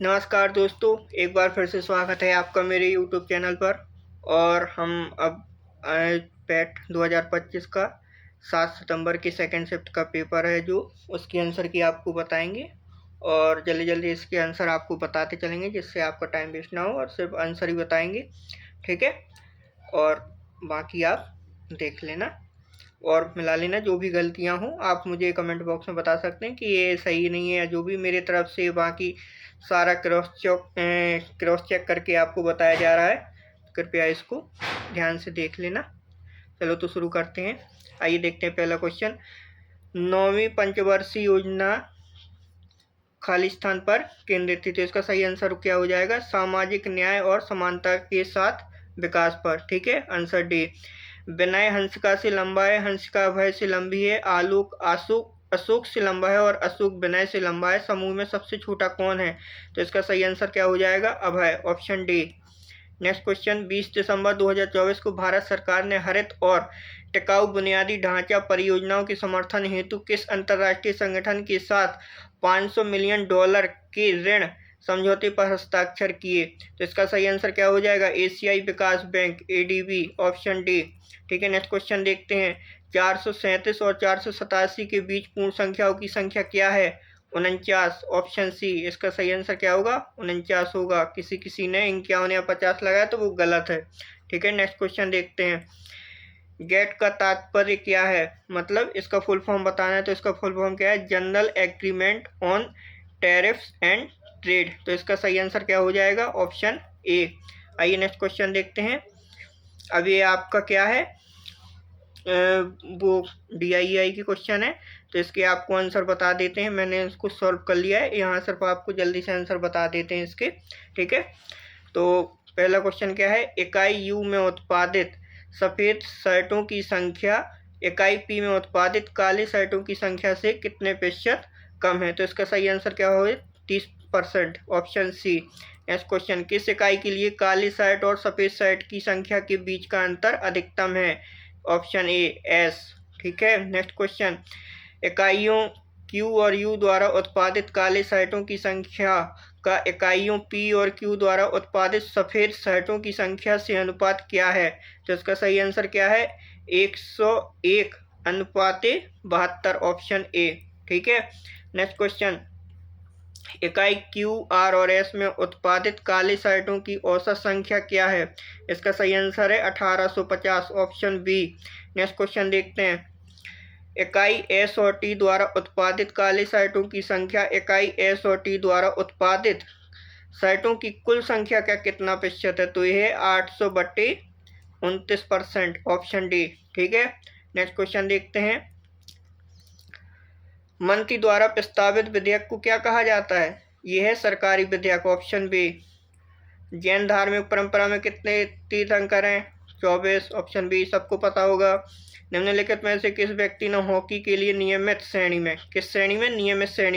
नमस्कार दोस्तों, एक बार फिर से स्वागत है आपका मेरे यूट्यूब चैनल पर। और हम अब पेट 2025 का 7 सितंबर की सेकंड शिफ्ट का पेपर है जो उसके आंसर की आपको बताएंगे। और जल्दी जल्दी इसके आंसर आपको बताते चलेंगे जिससे आपका टाइम वेस्ट ना हो, और सिर्फ आंसर ही बताएंगे, ठीक है। और बाकी आप देख लेना और मिला लेना। जो भी गलतियां हों आप मुझे कमेंट बॉक्स में बता सकते हैं कि ये सही नहीं है, या जो भी मेरे तरफ से बाकी सारा क्रॉस चेक करके आपको बताया जा रहा है। कृपया इसको ध्यान से देख लेना। चलो तो शुरू करते हैं। आइए देखते हैं पहला क्वेश्चन। 9वीं पंचवर्षीय योजना खाली स्थान पर केंद्रित थी, तो इसका सही आंसर क्या हो जाएगा? सामाजिक न्याय और समानता के साथ विकास पर, ठीक है। Answer D. विनय हंसिका से लंबा है, हंसिका अभय से लंबी है, आलोक अशोक से लंबा है और अशोक विनय से लंबा है। समूह में सबसे छोटा कौन है? तो इसका सही आंसर क्या हो जाएगा? अभय, ऑप्शन डी। Next question. 20 दिसंबर 2024 को भारत सरकार ने हरित और टिकाऊ बुनियादी ढांचा परियोजनाओं के समर्थन हेतु किस अंतर्राष्ट्रीय संगठन के साथ $500 मिलियन के ऋण समझौते पर हस्ताक्षर किए? तो इसका सही आंसर क्या हो जाएगा? एशियाई विकास बैंक, एडीबी, ऑप्शन डी, ठीक है। नेक्स्ट क्वेश्चन देखते हैं। 437 और 487 के बीच पूर्ण संख्याओं की संख्या क्या है? 49, ऑप्शन सी। इसका सही आंसर क्या होगा? 49 होगा। किसी किसी ने 51 या 50 लगाया तो वो गलत है, ठीक है। नेक्स्ट क्वेश्चन देखते हैं। गेट का तात्पर्य क्या है? मतलब इसका फुल फॉर्म बताना है, तो इसका फुल फॉर्म क्या है? General agreement on tariffs and trade. तो इसका सही आंसर क्या हो जाएगा? Option A. आइए नेक्स्ट क्वेश्चन देखते हैं। अब ये आपका क्या है, वो DIEI की क्वेश्चन है, तो इसके आपको आंसर बता देते हैं। मैंने इसको सॉल्व कर लिया है, यहाँ सिर्फ आपको जल्दी से आंसर बता देते हैं इसके, ठीक है। तो पहला क्वेश्चन क्या है? इकाई यू में उत्पादित सफ़ेद शर्टों की संख्या इकाई पी में उत्पादित काले शर्टों की संख्या से कितने प्रतिशत कम है? तो इसका सही आंसर क्या होगा? 30%, ऑप्शन सी। Next question. किस इकाई के लिए काले शर्ट और सफ़ेद शर्ट की संख्या के बीच का अंतर अधिकतम है? ऑप्शन ए, एस, ठीक है। Next question. इकाइयों Q और U द्वारा उत्पादित काले शर्टों की संख्या का इकाइयों P और Q द्वारा उत्पादित सफ़ेद शर्टों की संख्या से अनुपात क्या है? तो इसका सही आंसर क्या है? 101:72, ऑप्शन ए, ठीक है। Next question. इकाई Q, R और S में उत्पादित काले शर्टों की औसत संख्या क्या है? इसका सही आंसर है 1850, ऑप्शन बी। नेक्स्ट क्वेश्चन देखते हैं। इकाई S और T द्वारा उत्पादित काले शर्टों की संख्या इकाई S और T द्वारा उत्पादित शर्टों की कुल संख्या का कितना प्रतिशत है? तो यह है 800/29%, ऑप्शन डी, ठीक है। नेक्स्ट क्वेश्चन देखते हैं। मंत्री द्वारा प्रस्तावित विधेयक को क्या कहा जाता है? यह है सरकारी विधेयक, ऑप्शन बी। जैन धार्मिक परंपरा में कितने तीर्थंकर हैं? 24, ऑप्शन बी, सबको पता होगा। निम्नलिखित में से किस व्यक्ति ने हॉकी के लिए नियमित श्रेणी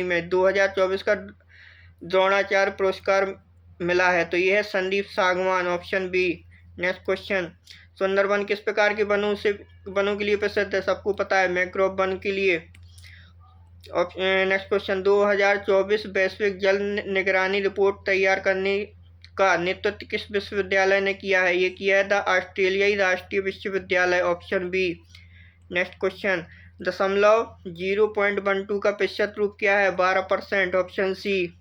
में 2024 का द्रोणाचार्य पुरस्कार मिला है? तो यह है Sandeep Sagwan, option B. Next question. Sundarban किस प्रकार के वनों के लिए प्रसिद्ध है? सबको पता है, मैंग्रोव वन के लिए। Next question. 2024 वैश्विक जल निगरानी रिपोर्ट तैयार करने का नेतृत्व किस विश्वविद्यालय ने किया है? ये किया है द ऑस्ट्रेलियाई राष्ट्रीय विश्वविद्यालय, ऑप्शन बी। Next question. 0.12 का प्रतिशत रूप क्या है? 12%, ऑप्शन सी।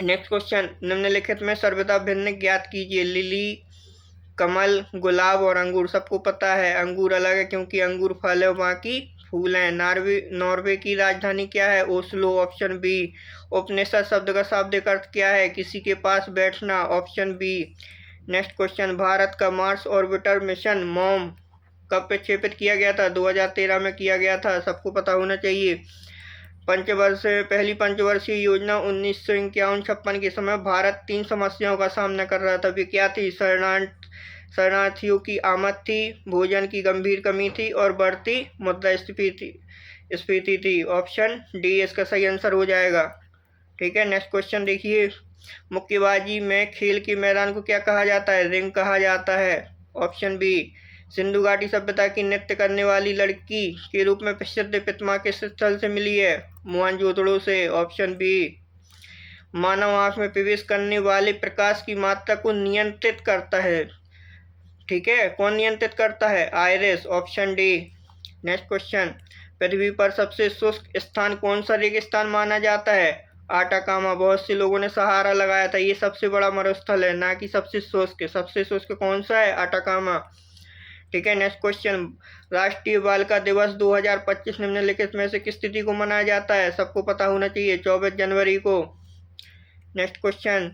Next question. निम्नलिखित में सर्वदा भिन्न ज्ञात कीजिए। लिली, कमल, गुलाब और अंगूर। सबको पता है अंगूर अलग है क्योंकि अंगूर फल है, बाकी फूल हैं। नॉर्वे की राजधानी क्या है? Oslo, option B. उपनिषद शब्द का शाब्दिक अर्थ क्या है? किसी के पास बैठना, option B. Next question. Bharat का मार्स ऑर्बिटर मिशन मॉम कब प्रक्षेपित किया गया था? 2013 में किया गया था, सबको पता होना चाहिए। पहली पंचवर्षीय योजना 1951-56 के समय भारत 3 समस्याओं का सामना कर रहा था। वे क्या थी? शरणार्थियों की आमद थी, भोजन की गंभीर कमी थी और बढ़ती मुद्रास्फीति थी, ऑप्शन डी इसका सही आंसर हो जाएगा, ठीक है। नेक्स्ट क्वेश्चन देखिए। मुक्केबाजी में खेल के मैदान को क्या कहा जाता है? रिंग कहा जाता है, ऑप्शन बी। सिंधु घाटी सभ्यता की नृत्य करने वाली लड़की के रूप में प्रसिद्ध प्रतिमा किस स्थल से मिली है? मोहनजोदड़ो से, ऑप्शन बी। मानव आँख में प्रवेश करने वाले प्रकाश की मात्रा को नियंत्रित करता है? ठीक है, कौन नियंत्रित करता है? Iris, option D. Next question, पृथ्वी पर सबसे शुष्क स्थान कौन सा रेगिस्तान माना जाता है? आटाकामा। बहुत से लोगों ने सहारा लगाया था, ये सबसे बड़ा मरुस्थल है, ना कि सबसे शुष्क। सबसे शुष्क कौन सा है? आटाकामा। ठीक है, नेक्स्ट क्वेश्चन, राष्ट्रीय बालिका दिवस 2025 निम्नलिखित में से किस तिथि को मनाया जाता है? सबको पता होना चाहिए, 24 जनवरी को। नेक्स्ट क्वेश्चन,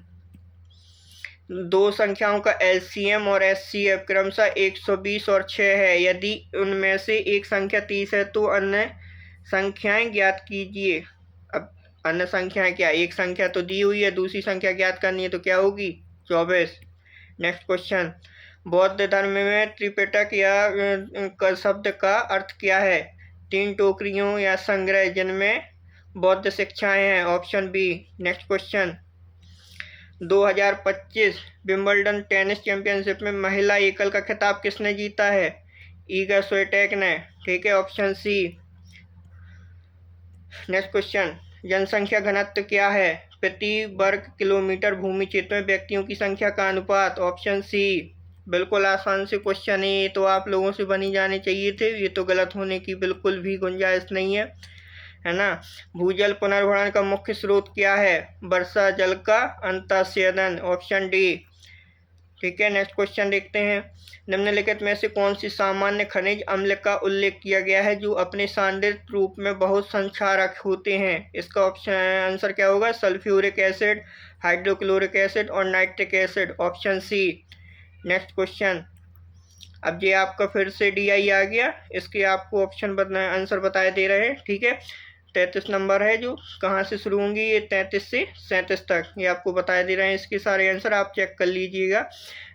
दो संख्याओं का एलसीएम और एचसीएफ क्रमशः 120 और 6 है। यदि उनमें से एक संख्या 30 है तो अन्य संख्याएं ज्ञात कीजिए। अब अन्य संख्याएं क्या? एक संख्या तो दी हुई है, दूसरी संख्या ज्ञात करनी है, तो क्या होगी? 24। नेक्स्ट क्वेश्चन, बौद्ध धर्म में त्रिपिटक या शब्द का अर्थ क्या है? 3 टोकरियों या संग्रह जिनमें बौद्ध शिक्षाएं हैं, option B. Next question, 2025 Wimbledon tennis championship में महिला एकल का खिताब किसने जीता है? ईगा स्विएटेक ने। ठीक है, ऑप्शन सी। नेक्स्ट क्वेश्चन, जनसंख्या घनत्व क्या है? प्रति वर्ग किलोमीटर भूमि क्षेत्र में व्यक्तियों की संख्या का अनुपात, ऑप्शन सी। बिल्कुल आसान से क्वेश्चन है, ये तो आप लोगों से बनी जाने चाहिए थे, ये तो गलत होने की बिल्कुल भी गुंजाइश नहीं है ना। भूजल पुनर्भरण का मुख्य स्रोत क्या है? वर्षा जल का अंतःछेदन, ऑप्शन डी। ठीक है, नेक्स्ट क्वेश्चन देखते हैं, निम्नलिखित में से कौन सी सामान्य खनिज अम्ल का उल्लेख किया गया है जो अपने सांद्रित रूप में बहुत संक्षारक होते हैं? इसका ऑप्शन आंसर क्या होगा? सल्फ्यूरिक एसिड, हाइड्रोक्लोरिक एसिड और nitric acid, option C. Next question, अब ये आपका फिर से DI आ गया, इसके आपको ऑप्शन आंसर बताए दे रहे हैं। ठीक है, 33 नंबर है जो कहाँ से शुरू होंगी, ये 33 से 37 तक, ये आपको बताए दे रहे हैं। इसके सारे आंसर आप चेक कर लीजिएगा।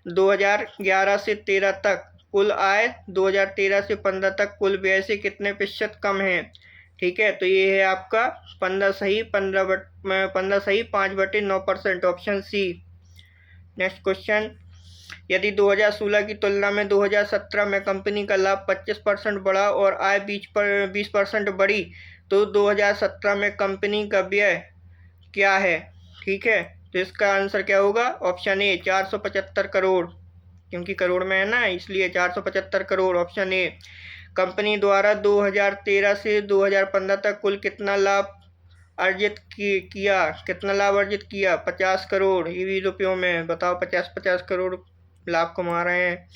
2011 से 13 तक कुल आय 2013 से 15 तक कुल व्यय से कितने प्रतिशत कम है? ठीक है, तो ये है आपका 15 सही 5/9%, ऑप्शन सी। नेक्स्ट क्वेश्चन, यदि 2016 की तुलना में 2017 में कंपनी का लाभ 25% बढ़ा और आय 20% बढ़ी तो 2017 में कंपनी का व्यय क्या है? ठीक है, तो इसका आंसर क्या होगा? ऑप्शन ए 475 करोड़, क्योंकि करोड़ में है ना, इसलिए 475 करोड़, ऑप्शन ए। कंपनी द्वारा 2013 से 2015 तक कुल कितना लाभ अर्जित किया? कितना लाभ अर्जित किया? 50 करोड़। ये भी रुपयों में बताओ, 50 करोड़ लाभ कमा रहे हैं।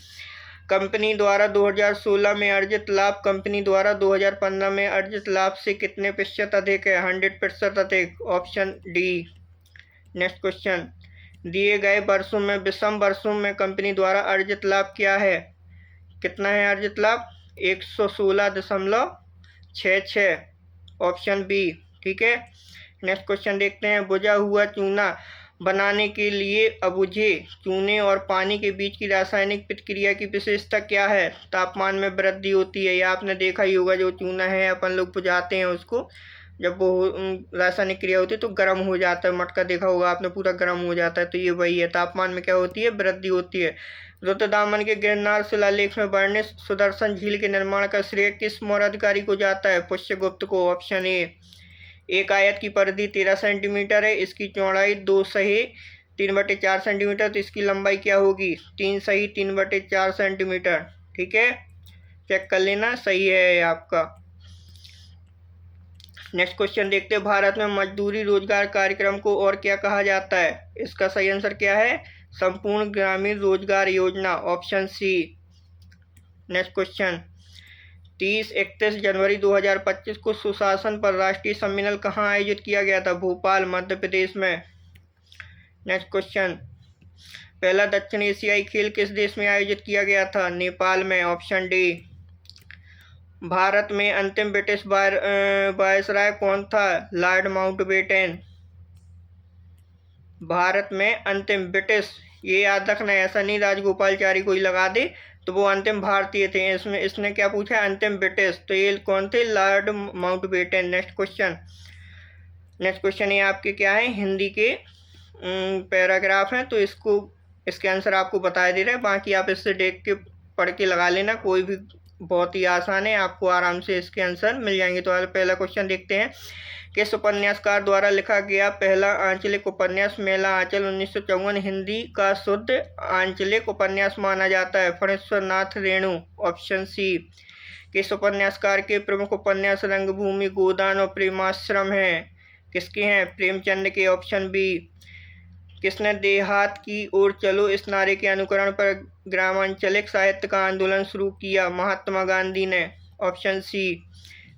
कंपनी द्वारा 2016 में अर्जित लाभ कंपनी द्वारा 2015 में अर्जित लाभ से कितने प्रतिशत अधिक है? 100% अधिक, ऑप्शन डी। नेक्स्ट क्वेश्चन, दिए गए वर्षों में विषम वर्षों में कंपनी द्वारा अर्जित लाभ क्या है? कितना है अर्जित लाभ? 116.66, ऑप्शन बी। ठीक है, नेक्स्ट क्वेश्चन देखते हैं, बुझा हुआ चूना बनाने के लिए अबुझे चूने और पानी के बीच की रासायनिक प्रतिक्रिया की विशेषता क्या है? तापमान में वृद्धि होती है। या आपने देखा ही होगा, जो चूना है अपन लोग बुझाते हैं उसको, जब वो रासायनिक क्रिया होती है तो गर्म हो जाता है। मटका देखा होगा आपने, पूरा गर्म हो जाता है, तो ये वही है, तापमान में क्या होती है? वृद्धि होती है। रुद्रदामन के गिरनार शिलालेख में वर्णित सुदर्शन झील के निर्माण का श्रेय किस मौर्य अधिकारी को जाता है? पुष्यगुप्त को, ऑप्शन ए। एक आयत की परिधि 13 सेंटीमीटर है, इसकी चौड़ाई 2 सही 3/4 सेंटीमीटर, तो इसकी लंबाई क्या होगी? 3 सही 3/4 सेंटीमीटर। ठीक है, चेक कर लेना, सही है आपका। नेक्स्ट क्वेश्चन देखते हैं, भारत में मजदूरी रोजगार कार्यक्रम को और क्या कहा जाता है? इसका सही आंसर क्या है? संपूर्ण ग्रामीण रोजगार योजना, ऑप्शन सी। नेक्स्ट क्वेश्चन, 30-31 जनवरी 2025 को सुशासन पर राष्ट्रीय सम्मेलन कहाँ आयोजित किया गया था? भोपाल, मध्य प्रदेश में। नेक्स्ट क्वेश्चन, पहला दक्षिण एशियाई खेल किस देश में आयोजित किया गया था? नेपाल में, ऑप्शन डी। भारत में अंतिम ब्रिटिश वायसराय कौन था? Lord Mountbatten. भारत में अंतिम ब्रिटिश, ये याद रखना, ऐसा नहीं राजगोपालचारी कोई लगा दे, तो वो अंतिम भारतीय थे। इसमें इसने क्या पूछा? अंतिम ब्रिटिश, तो ये कौन थे? Lord Mountbatten. नेक्स्ट क्वेश्चन ये आपके क्या है? हिंदी के पैराग्राफ हैं, तो इसके आंसर आपको बताया दे रहे हैं, बाकी आप इससे देख के पढ़ के लगा लेना, कोई भी बहुत ही आसान है, आपको आराम से इसके आंसर मिल जाएंगे। तो पहला क्वेश्चन देखते हैं। किस उपन्यासकार द्वारा लिखा गया पहला आंचलिक उपन्यास मेला आंचल 1954 हिंदी का शुद्ध आंचलिक उपन्यास माना जाता है? Phaneshwar Nath Renu, option C. किस उपन्यासकार के प्रमुख उपन्यास रंगभूमि, गोदान और प्रेमाश्रम हैं? किसके हैं? प्रेमचंद के, ऑप्शन बी। किसने देहात की ओर चलो इस नारे के अनुकरण पर ग्रामांचलिक साहित्य का आंदोलन शुरू किया? महात्मा गांधी ने, ऑप्शन सी।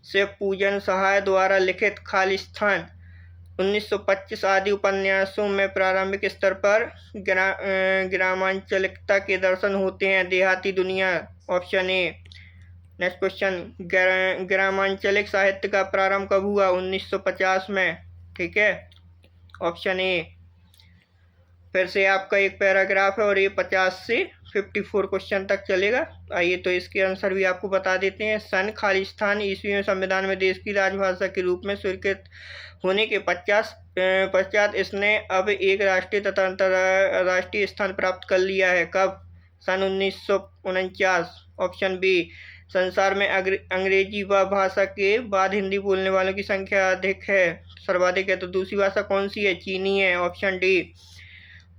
शिव पूजन सहाय द्वारा लिखित खालिस्तान 1925 आदि उपन्यासों में प्रारंभिक स्तर पर ग्रामांचलिकता के दर्शन होते हैं। देहाती दुनिया, ऑप्शन ए। नेक्स्ट क्वेश्चन, ग्रामांचलिक साहित्य का प्रारंभ कब हुआ? 1950 में, ठीक है, ऑप्शन ए। फिर से आपका एक पैराग्राफ है और ये 50 से 54 क्वेश्चन तक चलेगा। आइए तो इसके आंसर भी आपको बता देते हैं। सन खालिस्तान ईस्वी में संविधान में देश की राजभाषा के रूप में स्वीकृत होने के पश्चात इसने अब एक राष्ट्रीय तथा अंतर्राष्ट्रीय स्थान प्राप्त कर लिया है। कब? सन 1949, ऑप्शन बी। संसार में अंग्रेजी भाषा के बाद हिंदी बोलने वालों की संख्या सर्वाधिक है, तो दूसरी भाषा कौन सी है? चीनी है, ऑप्शन डी।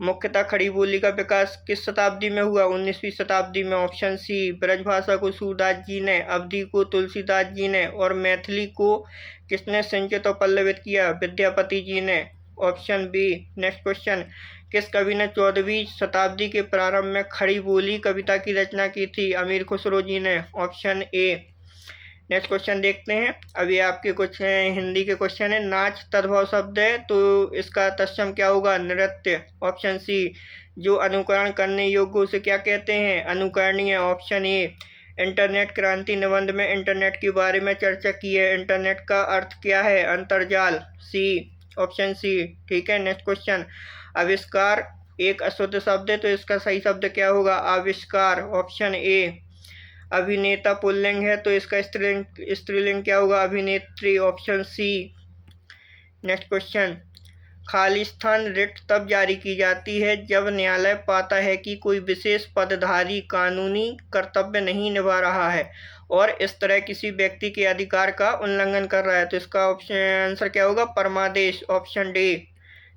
मुख्यतः खड़ी बोली का विकास किस शताब्दी में हुआ? 19वीं शताब्दी में, ऑप्शन सी। ब्रजभाषा को सूरदास जी ने, अवधी को तुलसीदास जी ने और मैथिली को किसने संचित और पल्लवित किया? विद्यापति जी ने, ऑप्शन बी। नेक्स्ट क्वेश्चन, किस कवि ने 14वीं शताब्दी के प्रारंभ में खड़ी बोली कविता की रचना की थी? अमीर खुसरो जी ने, ऑप्शन ए। नेक्स्ट क्वेश्चन देखते हैं। अभी आपके कुछ हिंदी के क्वेश्चन है। नाच तद्भव शब्द है, तो इसका तत्सम क्या होगा? नृत्य, ऑप्शन सी। जो अनुकरण करने योग्य उसे क्या कहते हैं? अनुकरणीय, ऑप्शन ए। इंटरनेट क्रांति निबंध में इंटरनेट के बारे में चर्चा की है। इंटरनेट का अर्थ क्या है? अंतर्जाल, सी, ऑप्शन सी, ठीक है। नेक्स्ट क्वेश्चन, आविष्कार एक अशुद्ध शब्द है, तो इसका सही शब्द क्या होगा? आविष्कार, ऑप्शन ए। अभिनेता पुल्लिंग है, तो इसका स्त्रीलिंग क्या होगा? अभिनेत्री, option C. Next question, Khalistan writ तब जारी की जाती है जब न्यायालय पाता है कि कोई विशेष पदधारी कानूनी कर्तव्य नहीं निभा रहा है और इस तरह किसी व्यक्ति के अधिकार का उल्लंघन कर रहा है, तो इसका आंसर क्या होगा? परमादेश, ऑप्शन डी,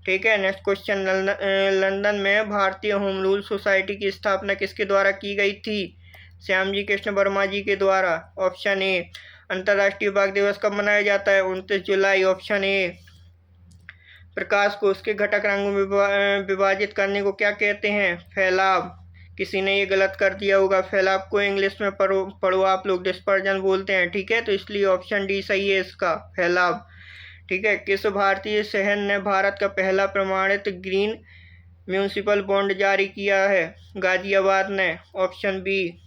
ठीक है। नेक्स्ट क्वेश्चन, लंदन में भारतीय होम रूल सोसाइटी की स्थापना किसके द्वारा की गई थी? श्यामजी कृष्ण वर्मा जी के द्वारा, ऑप्शन ए। अंतर्राष्ट्रीय बाघ दिवस कब मनाया जाता है? 29 जुलाई, ऑप्शन ए। प्रकाश को उसके घटक रंगों में विभाजित करने को क्या कहते हैं? फैलाव। किसी ने ये गलत कर दिया होगा, फैलाव को इंग्लिश में पढ़ो आप लोग, डिस्पर्जन बोलते हैं, ठीक है, तो इसलिए ऑप्शन डी सही है इसका, फैलाव, ठीक है। किस भारतीय शहर ने भारत का पहला प्रमाणित ग्रीन म्यूनिसिपल बॉन्ड जारी किया है? गाजियाबाद ने, ऑप्शन बी।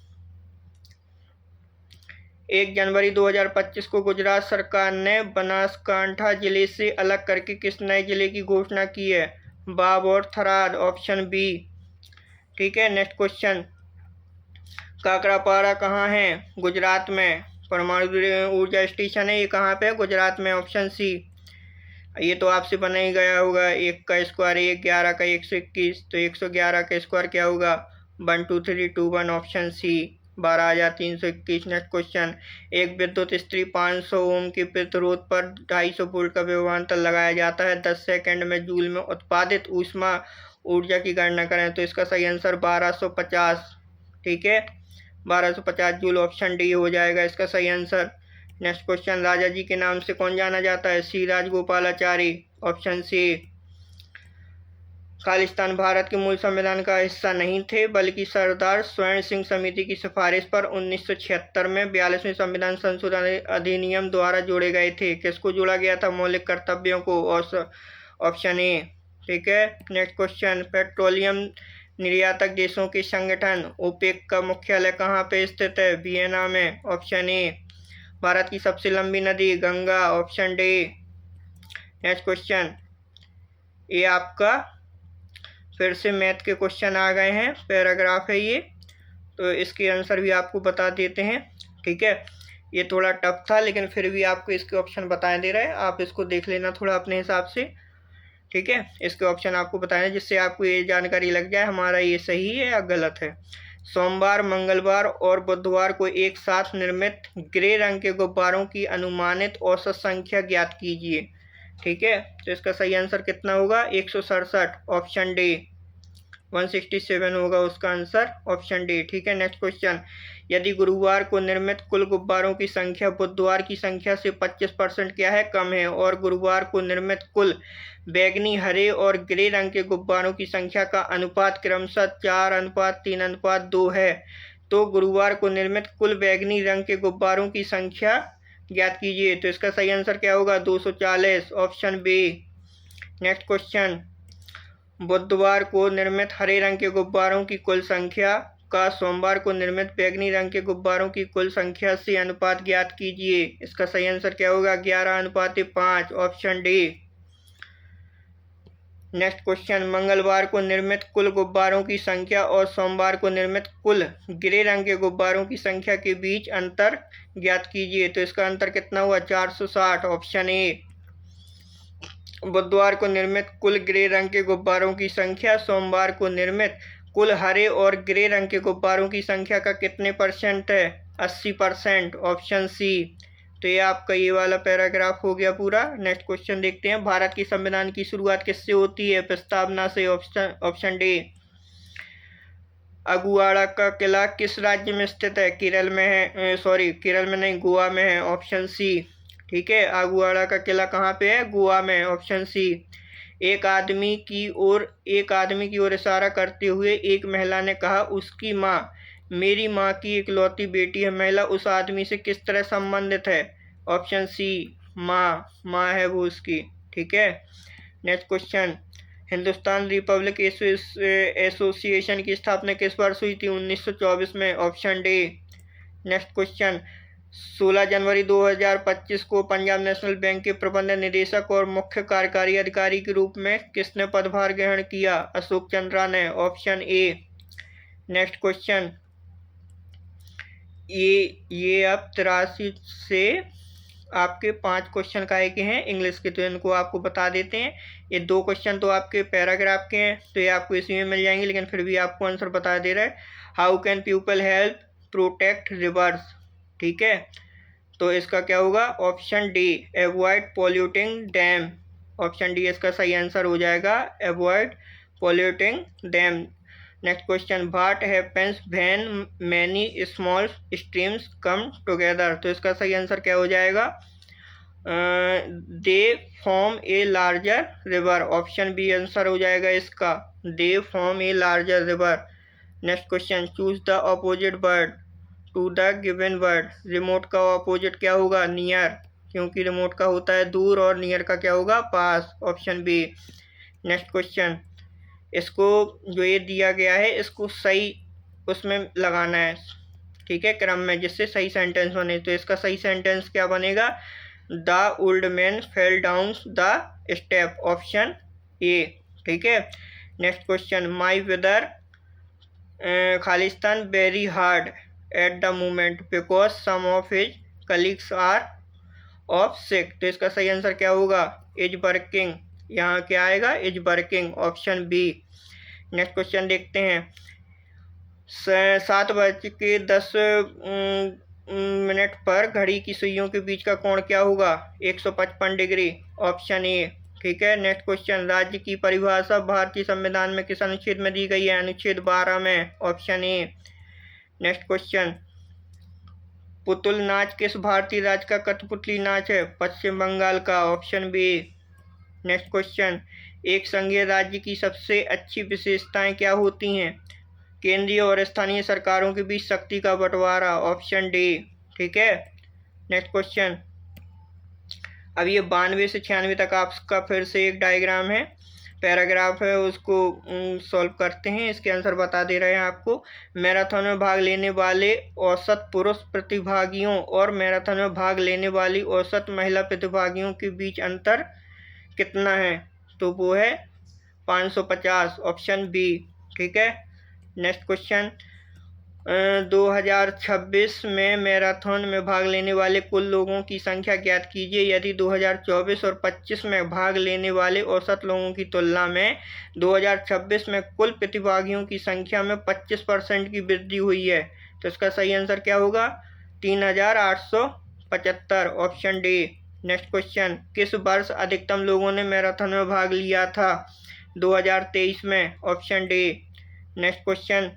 1 जनवरी 2025 को गुजरात सरकार ने बनासकांठा जिले से अलग करके किस नए जिले की घोषणा की है? बाब और थराद, ऑप्शन बी, ठीक है। नेक्स्ट क्वेश्चन, काकरापारा कहाँ है? गुजरात में। परमाणु ऊर्जा स्टेशन है, ये कहाँ पे है? गुजरात में, ऑप्शन सी। ये तो आपसे बना ही गया होगा, 1 का स्क्वायर 1, 11 का 121, तो 111 का स्क्वायर क्या होगा? 12321, ऑप्शन सी, 12,321। नेक्स्ट क्वेश्चन, एक विद्युत स्त्री 500 ओम के प्रतिरोध पर 250 वोल्ट का विभवांतर लगाया जाता है। 10 सेकंड में जूल में उत्पादित ऊष्मा ऊर्जा की गणना करें, तो इसका सही आंसर 1250, ठीक है, 1250 जूल, ऑप्शन डी हो जाएगा इसका सही आंसर। नेक्स्ट क्वेश्चन, राजा जी के नाम से कौन जाना जाता है? सी राजगोपालाचारी, ऑप्शन सी। खालिस्तान भारत के मूल संविधान का हिस्सा नहीं थे, बल्कि सरदार स्वर्ण सिंह समिति की सिफारिश पर 1976 में 42वें संविधान संशोधन अधिनियम द्वारा जोड़े गए थे। किसको जोड़ा गया था? मौलिक कर्तव्यों को, ऑप्शन ए, ठीक है। नेक्स्ट क्वेश्चन, पेट्रोलियम निर्यातक देशों के संगठन ओपेक का मुख्यालय कहाँ पे स्थित है? वियना में, ऑप्शन ए। भारत की सबसे लंबी नदी Ganga, option D. Next question, ये आपका फिर से मैथ के क्वेश्चन आ गए हैं, पैराग्राफ है ये, तो इसके आंसर भी आपको बता देते हैं, ठीक है। ये थोड़ा टफ था लेकिन फिर भी आपको इसके ऑप्शन बताए दे रहे हैं, आप इसको देख लेना थोड़ा अपने हिसाब से, ठीक है। इसके ऑप्शन आपको बताए जिससे आपको ये जानकारी लग जाए हमारा ये सही है या गलत है। सोमवार, मंगलवार और बुधवार को एक साथ निर्मित ग्रे रंग के गुब्बारों की अनुमानित औसत संख्या ज्ञात कीजिए। ठीक है, तो इसका सही आंसर कितना होगा? 167, ऑप्शन डी। 167 होगा उसका आंसर, ऑप्शन डी। ठीक है, नेक्स्ट क्वेश्चन। यदि गुरुवार को निर्मित कुल गुब्बारों की संख्या बुधवार की संख्या से 25% क्या है? कम है, और गुरुवार को निर्मित कुल बैगनी, हरे और ग्रे रंग के गुब्बारों की संख्या का अनुपात क्रमशः 4:3:2 है, तो गुरुवार को निर्मित कुल बैगनी रंग के गुब्बारों की संख्या ज्ञात कीजिए। तो इसका सही आंसर क्या होगा? 240, ऑप्शन बी। Next question. बुधवार को निर्मित हरे रंग के गुब्बारों की कुल संख्या का सोमवार को निर्मित बैगनी रंग के गुब्बारों की कुल संख्या से अनुपात ज्ञात कीजिए। इसका सही आंसर क्या होगा? 11:5, ऑप्शन डी। Next question. मंगलवार को निर्मित कुल गुब्बारों की संख्या और सोमवार को निर्मित कुल ग्रे रंग के गुब्बारों की संख्या के बीच अंतर ज्ञात कीजिए। तो इसका अंतर कितना हुआ? 460, ऑप्शन ए। बुधवार को निर्मित कुल ग्रे रंग के गुब्बारों की संख्या सोमवार को निर्मित कुल हरे और ग्रे रंग के गुब्बारों की संख्या का कितने परसेंट है? 80%, ऑप्शन सी। तो ये आपका ये वाला पैराग्राफ हो गया पूरा। नेक्स्ट क्वेश्चन देखते हैं। भारत के संविधान की शुरुआत किससे होती है? प्रस्तावना से, ऑप्शन डी। अगुआड़ा का किला किस राज्य में स्थित है? केरल में है, केरल में नहीं, गोवा में है, ऑप्शन सी। ठीक है, अगुआड़ा का किला कहाँ पे है? गोवा में, ऑप्शन सी। एक आदमी की ओर इशारा करते हुए एक महिला ने कहा, उसकी माँ मेरी माँ की इकलौती बेटी है। महिला उस आदमी से किस तरह संबंधित है? ऑप्शन सी, माँ है वो उसकी। ठीक है, next question. Hindustan Republic association की स्थापना किस वर्ष हुई थी? 1924 में, ऑप्शन डी। Next question. 16 जनवरी 2025 को पंजाब नेशनल बैंक के प्रबंध निदेशक और मुख्य कार्यकारी अधिकारी के रूप में किसने पदभार ग्रहण किया? अशोक चंद्रा ने, ऑप्शन ए। Next question. ये अब 83 से आपके 5 क्वेश्चन काहे के हैं? इंग्लिश के, तो इनको आपको बता देते हैं। ये 2 क्वेश्चन तो आपके पैराग्राफ के हैं, तो ये आपको इसी में मिल जाएंगे, लेकिन फिर भी आपको आंसर बता दे रहा है। How can people help protect rivers? ठीक है, तो इसका क्या होगा? Option D, avoid polluting dam. Option D इसका सही आंसर हो जाएगा, avoid polluting dam. Next question. What happens when many small streams come together? तो इसका सही आंसर क्या हो जाएगा? They form a larger river, option B answer हो जाएगा इसका, they form a larger river. Next question. Choose the opposite word to the given word. Remote का ऑपोजिट क्या होगा? नियर, क्योंकि रिमोट का होता है दूर और नियर का क्या होगा? पास, ऑप्शन बी। Next question. इसको जो ये दिया गया है इसको सही उसमें लगाना है, ठीक है, क्रम में, जिससे सही सेंटेंस बने। तो इसका सही सेंटेंस क्या बनेगा? The old man fell down the step, option A. ठीक है, next question. My weather Khalistan very hard at the moment because some of his colleagues are off sick. तो इसका सही आंसर क्या होगा? Is working. यहाँ क्या आएगा? Is working, option B. Next question देखते हैं। 7:10 पर घड़ी की सुइयों के बीच का कोण क्या होगा? 155 डिग्री, ऑप्शन ए। ठीक है, नेक्स्ट क्वेश्चन। राज्य की परिभाषा भारतीय संविधान में किस अनुच्छेद में दी गई है? अनुच्छेद 12 में, option A. Next question. Putul नाच किस भारतीय राज्य का कठपुतली नाच है? पश्चिम बंगाल का, ऑप्शन बी। Next question. एक संघीय राज्य की सबसे अच्छी विशेषताएं क्या होती हैं? केंद्रीय और स्थानीय सरकारों के बीच शक्ति का बंटवारा, ऑप्शन डी। ठीक है, नेक्स्ट क्वेश्चन। अब ये 92 से 96 तक आपका फिर से एक डायग्राम है, पैराग्राफ है, उसको सॉल्व करते हैं। इसके आंसर बता दे रहे हैं आपको। मैराथन में भाग लेने वाले औसत पुरुष प्रतिभागियों और मैराथन में भाग लेने वाली औसत महिला प्रतिभागियों के बीच अंतर कितना है? तो वो है 550, ऑप्शन बी। ठीक है, नेक्स्ट क्वेश्चन। 2026 में मैराथन में भाग लेने वाले कुल लोगों की संख्या ज्ञात कीजिए। यदि 2024 और 25 में भाग लेने वाले औसत लोगों की तुलना में 2026 में कुल प्रतिभागियों की संख्या में 25% की वृद्धि हुई है तो इसका सही आंसर क्या होगा? 3875, ऑप्शन डी। नेक्स्ट क्वेश्चन, किस वर्ष अधिकतम लोगों ने मैराथन में भाग लिया था? 2023 में, ऑप्शन डी। नेक्स्ट क्वेश्चन,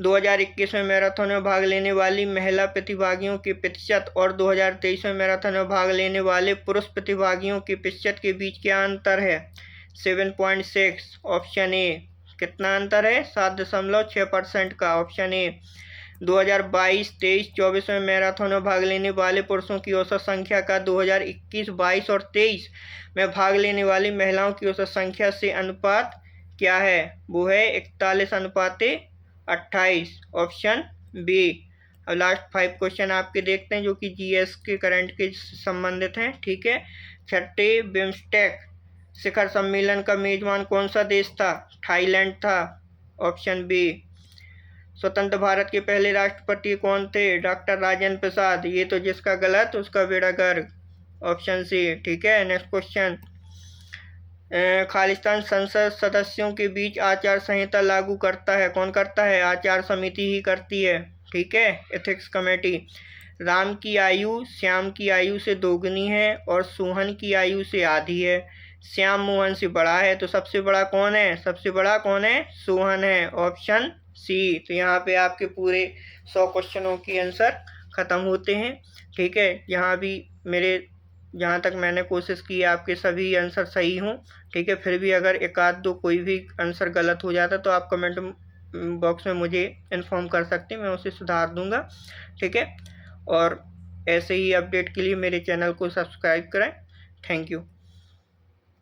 2021 में मैराथन में भाग लेने वाली महिला प्रतिभागियों के प्रतिशत और 2023 में मैराथन में भाग लेने वाले पुरुष प्रतिभागियों के प्रतिशत के बीच क्या अंतर है? 7.6, ऑप्शन ए। कितना अंतर है? 7.6% का, ऑप्शन ए। 2022, 23, 24 में मैराथन में भाग लेने वाले पुरुषों की औसत संख्या का 2021, 22 और 23 में भाग लेने वाली महिलाओं की औसत संख्या से अनुपात क्या है? वो है 41:28, ऑप्शन बी। अब लास्ट 5 क्वेश्चन आपके देखते हैं जो कि जीएस के करंट के संबंधित हैं, ठीक है। छठे बिम्स्टेक शिखर सम्मेलन का मेजबान कौन सा देश था? थाईलैंड था, ऑप्शन बी। स्वतंत्र भारत के पहले राष्ट्रपति कौन थे? डॉक्टर राजेंद्र प्रसाद। ये तो जिसका गलत उसका बेड़ा गर्क, ऑप्शन सी, ठीक है। नेक्स्ट क्वेश्चन, खालिस्तान संसद सदस्यों के बीच आचार संहिता लागू करता है, कौन करता है? आचार समिति ही करती है, ठीक है, एथिक्स कमेटी। राम की आयु श्याम की आयु से दोगुनी है और सोहन की आयु से आधी है। श्याम मोहन से बड़ा है तो सबसे बड़ा कौन है? सबसे बड़ा कौन है? सोहन है, ऑप्शन सी। तो यहाँ पे आपके पूरे 100 क्वेश्चनों की आंसर ख़त्म होते हैं, ठीक है। यहाँ भी मेरे जहाँ तक मैंने कोशिश की आपके सभी आंसर सही हों, ठीक है। फिर भी अगर एक आध दो कोई भी आंसर गलत हो जाता तो आप कमेंट बॉक्स में मुझे इन्फॉर्म कर सकते हैं, मैं उसे सुधार दूंगा, ठीक है। और ऐसे ही अपडेट के लिए मेरे चैनल को सब्सक्राइब करें। Thank you.